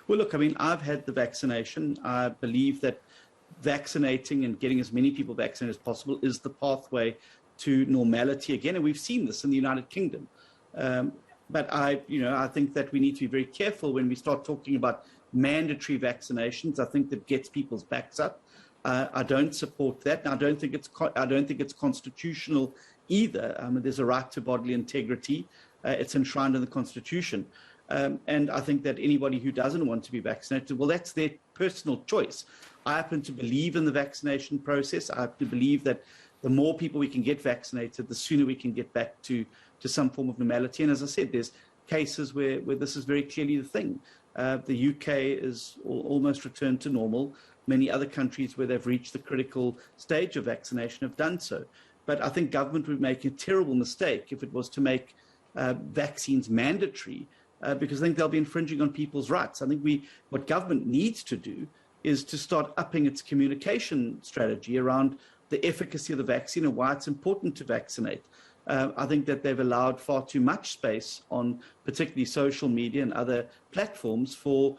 Well, look, I mean, I've had the vaccination. I believe that vaccinating and getting as many people vaccinated as possible is the pathway to normality again. And we've seen this in the United Kingdom. Um, but I think that we need to be very careful when we start talking about mandatory vaccinations. I think that gets people's backs up. I don't support that. And I don't think it's constitutional either. There's a right to bodily integrity. It's enshrined in the Constitution. And I think that anybody who doesn't want to be vaccinated, well, that's their personal choice. I happen to believe in the vaccination process. I happen to believe that the more people we can get vaccinated, the sooner we can get back to some form of normality. And as I said, there's cases where this is very clearly the thing. The UK is almost returned to normal. Many other countries where they've reached the critical stage of vaccination have done so. But I think government would make a terrible mistake if it was to make vaccines mandatory, because I think they'll be infringing on people's rights. I think what government needs to do is to start upping its communication strategy around the efficacy of the vaccine and why it's important to vaccinate. I think that they've allowed far too much space on particularly social media and other platforms for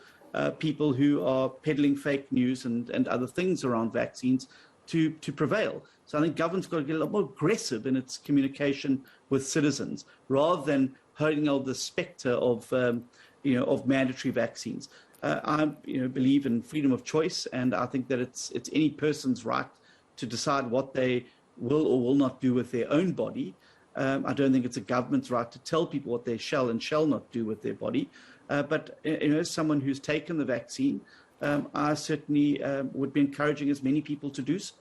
people who are peddling fake news and other things around vaccines to prevail. So I think government's got to get a lot more aggressive in its communication with citizens rather than holding out the spectre of mandatory vaccines. I believe in freedom of choice, and I think that it's any person's right to decide what they will or will not do with their own body. I don't think it's a government's right to tell people what they shall and shall not do with their body. But as someone who's taken the vaccine, I certainly would be encouraging as many people to do so.